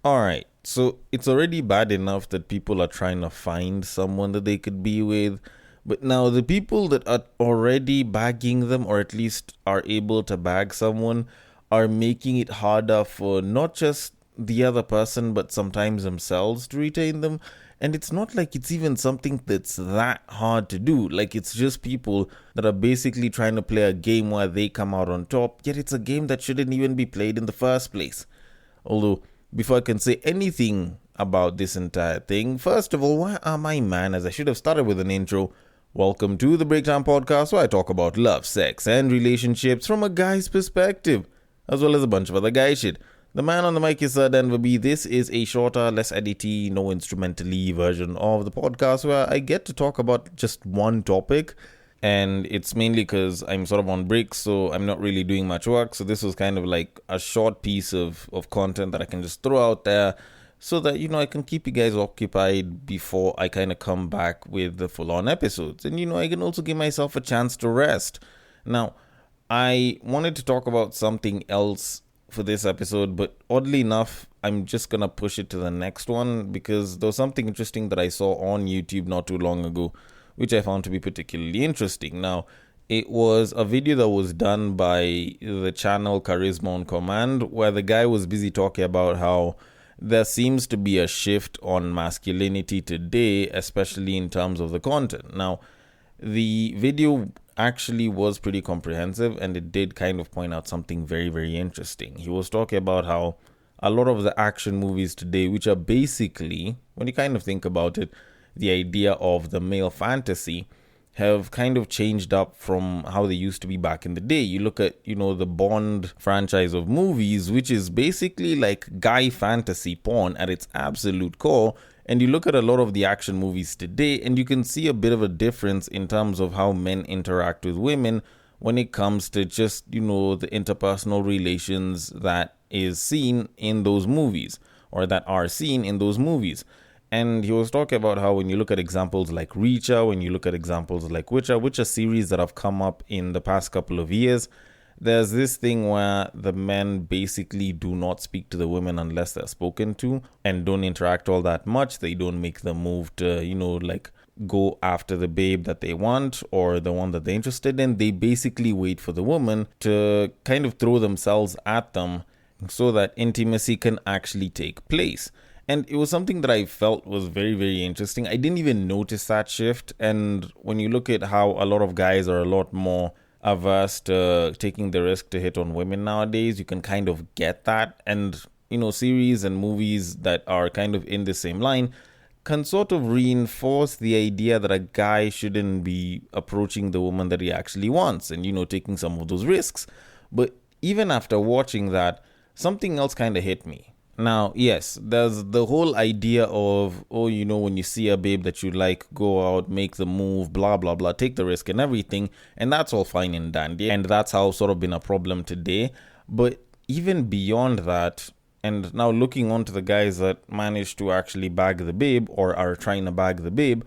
All right. So it's already bad enough that people are trying to find someone that they could be with. But now the people that are already bagging them, or at least are able to bag someone, are making it harder for not just the other person, but sometimes themselves to retain them. And it's not like it's even something that's that hard to do. Like, it's just people that are basically trying to play a game where they come out on top, yet it's a game that shouldn't even be played in the first place. Although, before I can say anything about this entire thing, first of all, why am I man? As I should have started with an intro. Welcome to the Breakdown Podcast, where I talk about love, sex, and relationships from a guy's perspective, as well as a bunch of other guy shit. The man on the mic is Sir Denver B. This is a shorter, less edity, no instrumentally version of the podcast where I get to talk about just one topic. And it's mainly because I'm sort of on break, so I'm not really doing much work. So this was kind of like a short piece of content that I can just throw out there so that, I can keep you guys occupied before I kind of come back with the full-on episodes. And, I can also give myself a chance to rest. Now, I wanted to talk about something else for this episode, but oddly enough, I'm just going to push it to the next one because there was something interesting that I saw on YouTube not too long ago, which I found to be particularly interesting. Now, it was a video that was done by the channel Charisma on Command, where the guy was busy talking about how there seems to be a shift on masculinity today, especially in terms of the content. Now, the video actually was pretty comprehensive, and it did kind of point out something very, very interesting. He was talking about how a lot of the action movies today, which are basically, when you kind of think about it, the idea of the male fantasy, have kind of changed up from how they used to be back in the day. You look at, the Bond franchise of movies, which is basically like guy fantasy porn at its absolute core. And you look at a lot of the action movies today, and you can see a bit of a difference in terms of how men interact with women when it comes to just, the interpersonal relations that is seen in those movies, or that are seen in those movies. And he was talking about how when you look at examples like Reacher, when you look at examples like Witcher, which are series that have come up in the past couple of years, there's this thing where the men basically do not speak to the women unless they're spoken to and don't interact all that much. They don't make the move to, go after the babe that they want or the one that they're interested in. They basically wait for the woman to kind of throw themselves at them so that intimacy can actually take place. And it was something that I felt was very, very interesting. I didn't even notice that shift. And when you look at how a lot of guys are a lot more averse to taking the risk to hit on women nowadays, you can kind of get that. And, series and movies that are kind of in the same line can sort of reinforce the idea that a guy shouldn't be approaching the woman that he actually wants and, taking some of those risks. But even after watching that, something else kind of hit me. Now, yes, there's the whole idea of, when you see a babe that you like, go out, make the move, blah, blah, blah, take the risk and everything. And that's all fine and dandy. And that's how sort of been a problem today. But even beyond that, and now looking onto the guys that managed to actually bag the babe or are trying to bag the babe,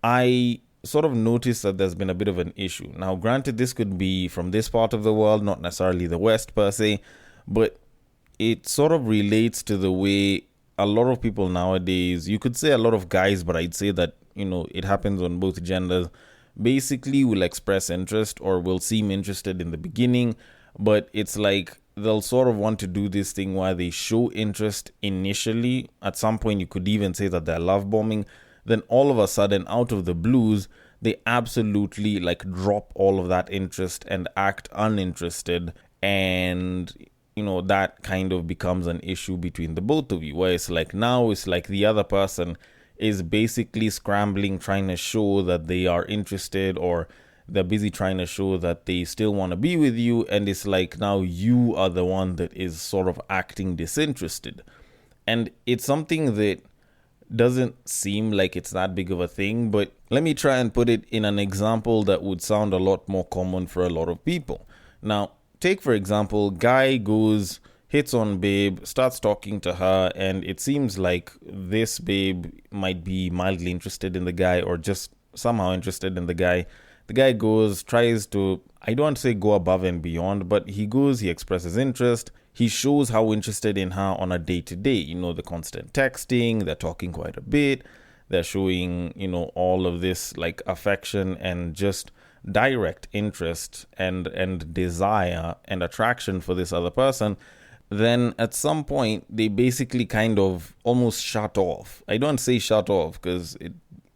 I sort of noticed that there's been a bit of an issue. Now, granted, this could be from this part of the world, not necessarily the West per se, but it sort of relates to the way a lot of people nowadays, you could say a lot of guys, but I'd say that, it happens on both genders, basically will express interest or will seem interested in the beginning, but it's like they'll sort of want to do this thing where they show interest initially. At some point, you could even say that they're love bombing. Then all of a sudden, out of the blues, they absolutely drop all of that interest and act uninterested. And that kind of becomes an issue between the both of you, where it's like now it's like the other person is basically scrambling, trying to show that they are interested, or they're busy trying to show that they still want to be with you. And it's like now you are the one that is sort of acting disinterested. And it's something that doesn't seem like it's that big of a thing, but let me try and put it in an example that would sound a lot more common for a lot of people. Now, take, for example, guy goes, hits on babe, starts talking to her, and it seems like this babe might be mildly interested in the guy or just somehow interested in the guy. The guy goes, tries to, I don't want to say go above and beyond, but he goes, he expresses interest, he shows how interested in her on a day to day. The constant texting, they're talking quite a bit, they're showing, all of this like affection and just direct interest and desire and attraction for this other person. Then at some point they basically kind of almost shut off. I don't say shut off because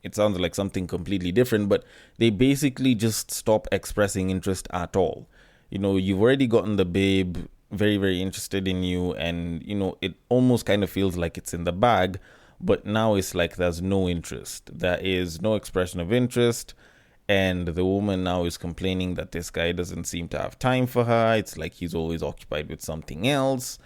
it sounds like something completely different, but they basically just stop expressing interest at all. You've already gotten the babe very, very interested in you, and it almost kind of feels like it's in the bag, but now it's like there's no interest. There is no expression of interest, and the woman now is complaining that this guy doesn't seem to have time for her. It's like he's always occupied with something else.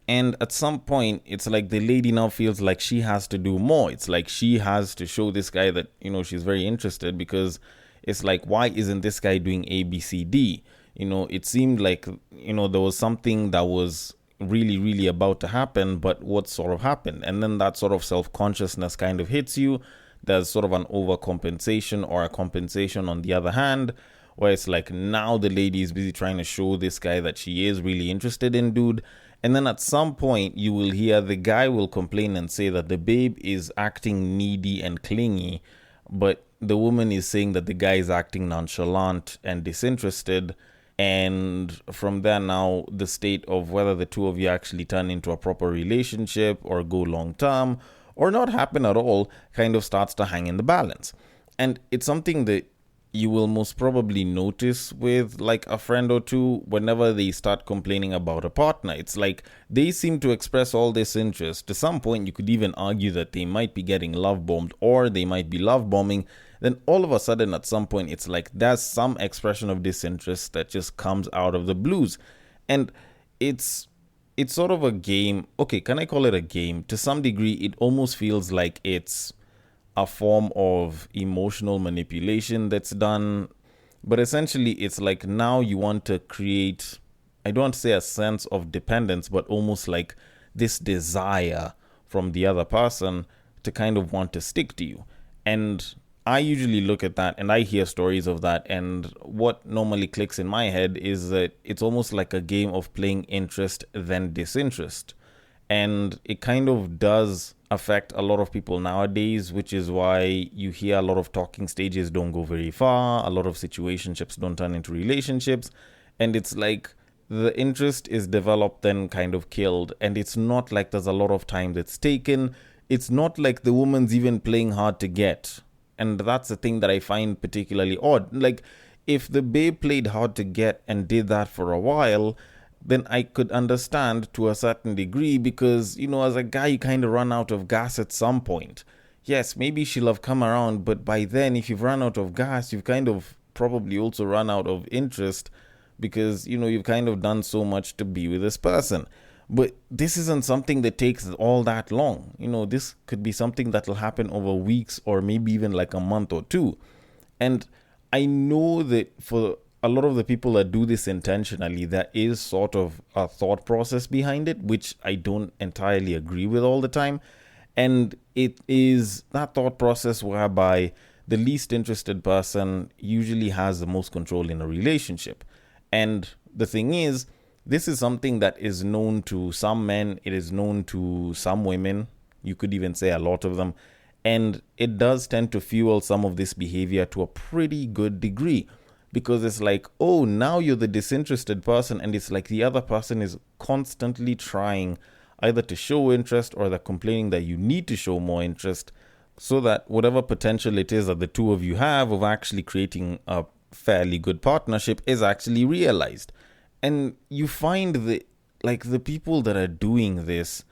And at some point, it's like the lady now feels like she has to do more. It's like she has to show this guy that, she's very interested, because it's like, why isn't this guy doing A, B, C, D? It seemed like, there was something that was really, really about to happen, but what sort of happened? And then that sort of self-consciousness kind of hits you. There's sort of an overcompensation or a compensation on the other hand, where it's like now the lady is busy trying to show this guy that she is really interested in dude. And then at some point you will hear the guy will complain and say that the babe is acting needy and clingy, but the woman is saying that the guy is acting nonchalant and disinterested. And from there, now the state of whether the two of you actually turn into a proper relationship or go long term or not happen at all kind of starts to hang in the balance. And it's something that you will most probably notice with like a friend or two whenever they start complaining about a partner. It's like they seem to express all this interest. To some point, you could even argue that they might be getting love bombed or they might be love bombing. Then all of a sudden, at some point, it's like there's some expression of disinterest that just comes out of the blues. And it's sort of a game. Okay, can I call it a game? To some degree, it almost feels like it's a form of emotional manipulation that's done. But essentially, it's like now you want to create, I don't want to say a sense of dependence, but almost like this desire from the other person to kind of want to stick to you. And I usually look at that and I hear stories of that. And what normally clicks in my head is that it's almost like a game of playing interest then disinterest. And it kind of does affect a lot of people nowadays, which is why you hear a lot of talking stages don't go very far. A lot of situationships don't turn into relationships. And it's like the interest is developed then kind of killed. And it's not like there's a lot of time that's taken. It's not like the woman's even playing hard to get. And that's the thing that I find particularly odd. Like, if the babe played hard to get and did that for a while, then I could understand to a certain degree because, as a guy, you kind of run out of gas at some point. Yes, maybe she'll have come around, but by then, if you've run out of gas, you've kind of probably also run out of interest because, you've kind of done so much to be with this person. But this isn't something that takes all that long. This could be something that will happen over weeks or maybe even like a month or two. And I know that for a lot of the people that do this intentionally, there is sort of a thought process behind it, which I don't entirely agree with all the time. And it is that thought process whereby the least interested person usually has the most control in a relationship. And the thing is, this is something that is known to some men. It is known to some women. You could even say a lot of them. And it does tend to fuel some of this behavior to a pretty good degree. Because it's like, oh, now you're the disinterested person. And it's like the other person is constantly trying either to show interest or they're complaining that you need to show more interest. So that whatever potential it is that the two of you have of actually creating a fairly good partnership is actually realized. And you find that, like, the people that are doing this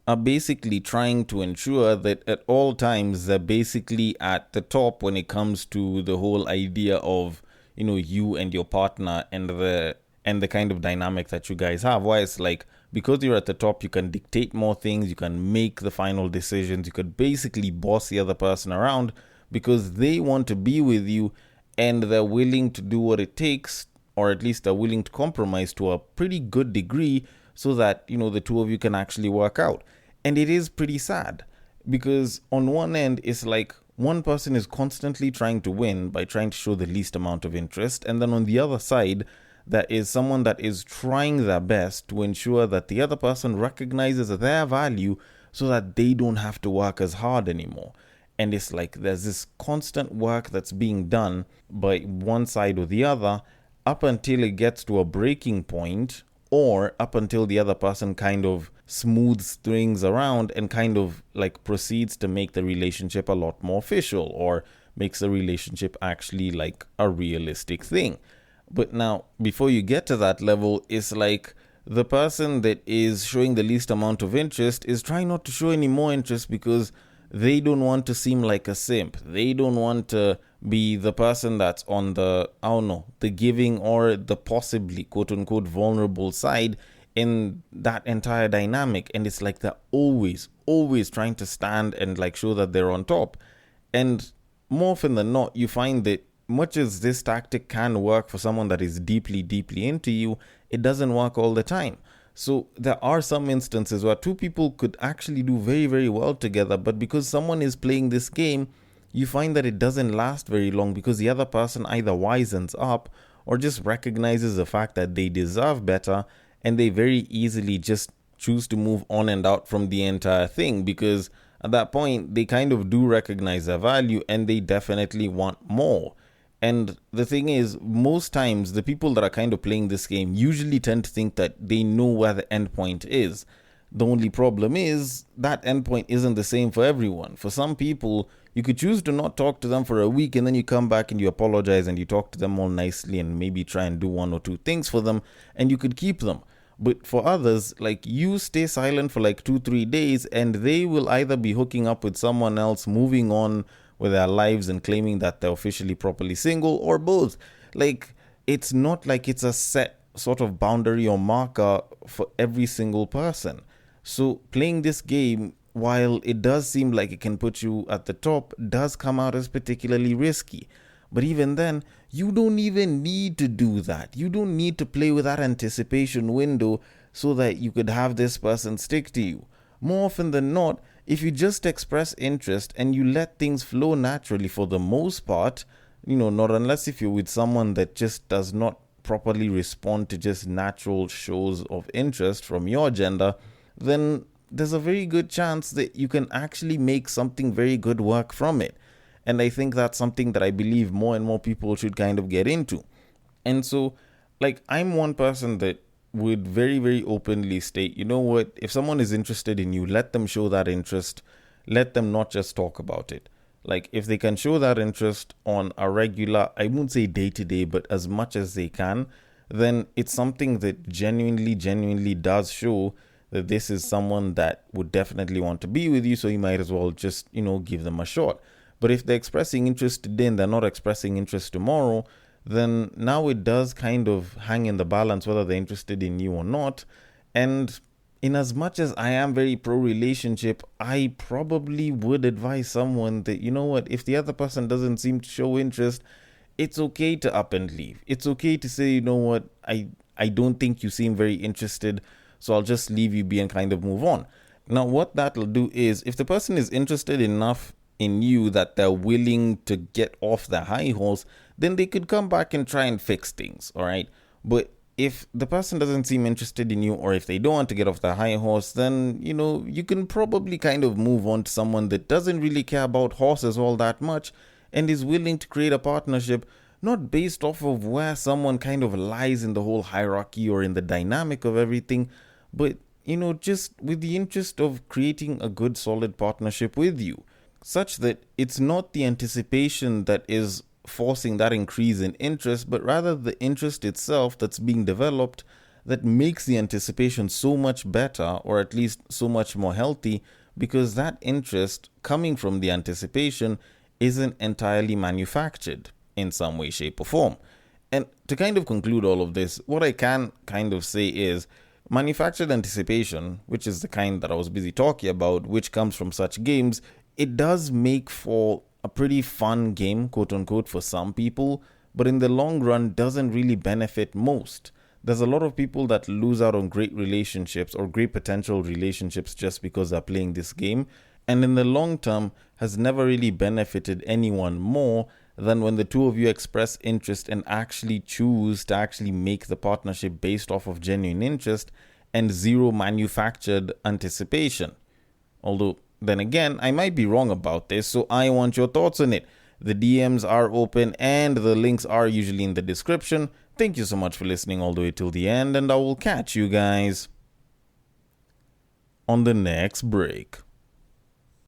are basically trying to ensure that at all times they're basically at the top when it comes to the whole idea of, you and your partner and the kind of dynamic that you guys have. Why it's like, because you're at the top, you can dictate more things, you can make the final decisions, you could basically boss the other person around because they want to be with you and they're willing to do what it takes, or at least are willing to compromise to a pretty good degree so that, the two of you can actually work out. And it is pretty sad because on one end, it's like one person is constantly trying to win by trying to show the least amount of interest. And then on the other side, that is someone that is trying their best to ensure that the other person recognizes their value so that they don't have to work as hard anymore. And it's like there's this constant work that's being done by one side or the other up until it gets to a breaking point, or up until the other person kind of smooths things around and kind of like proceeds to make the relationship a lot more official, or makes the relationship actually like a realistic thing. But now, before you get to that level, it's like the person that is showing the least amount of interest is trying not to show any more interest because they don't want to seem like a simp. They don't want to be the person that's on the, I don't know, the giving or the possibly quote unquote vulnerable side in that entire dynamic. And it's like they're always trying to stand and like show that they're on top. And more often than not, you find that much as this tactic can work for someone that is deeply into you, it doesn't work all the time. So there are some instances where two people could actually do very well together, but because someone is playing this game, you find that it doesn't last very long because the other person either wisens up or just recognizes the fact that they deserve better, and they very easily just choose to move on and out from the entire thing, because at that point they kind of do recognize their value and they definitely want more. And the thing is, most times the people that are kind of playing this game usually tend to think that they know where the end point is. The only problem is that endpoint isn't the same for everyone. For some people, you could choose to not talk to them for a week, and then you come back and you apologize and you talk to them all nicely and maybe try and do one or two things for them, and you could keep them. But for others, like, you stay silent for like 2-3 days and they will either be hooking up with someone else, moving on with their lives and claiming that they're officially properly single, or both. Like, it's not like it's a set sort of boundary or marker for every single person. So playing this game, while it does seem like it can put you at the top, does come out as particularly risky. But even then, you don't even need to do that. You don't need to play with that anticipation window so that you could have this person stick to you. More often than not, if you just express interest and you let things flow naturally for the most part, not unless if you're with someone that just does not properly respond to just natural shows of interest from your gender, then there's a very good chance that you can actually make something very good work from it. And I think that's something that I believe more and more people should kind of get into. And so, like, I'm one person that would very openly state, you know what, if someone is interested in you, let them show that interest. Let them not just talk about it. Like, if they can show that interest on a regular, I won't say day to day, but as much as they can, then it's something that genuinely does show that this is someone that would definitely want to be with you, so you might as well just, give them a shot. But if they're expressing interest today and they're not expressing interest tomorrow, then now it does kind of hang in the balance whether they're interested in you or not. And in as much as I am very pro relationship, I probably would advise someone that, you know what, if the other person doesn't seem to show interest, it's okay to up and leave. It's okay to say, you know what, I don't think you seem very interested, so I'll just leave you be and kind of move on. Now, what that'll do is, if the person is interested enough in you that they're willing to get off their high horse, then they could come back and try and fix things, all right? But if the person doesn't seem interested in you, or if they don't want to get off their high horse, then, you can probably kind of move on to someone that doesn't really care about horses all that much and is willing to create a partnership, not based off of where someone kind of lies in the whole hierarchy or in the dynamic of everything, but, just with the interest of creating a good, solid partnership with you, such that it's not the anticipation that is forcing that increase in interest, but rather the interest itself that's being developed that makes the anticipation so much better, or at least so much more healthy, because that interest coming from the anticipation isn't entirely manufactured in some way, shape, or form. And to kind of conclude all of this, what I can kind of say is, manufactured anticipation, which is the kind that I was busy talking about, which comes from such games, it does make for a pretty fun game, quote unquote, for some people, but in the long run doesn't really benefit most. There's a lot of people that lose out on great relationships or great potential relationships just because they're playing this game, and in the long term has never really benefited anyone more than when the two of you express interest and actually choose to actually make the partnership based off of genuine interest and zero manufactured anticipation. Although, then again, I might be wrong about this, so I want your thoughts on it. The DMs are open and the links are usually in the description. Thank you so much for listening all the way till the end, and I will catch you guys on the next break.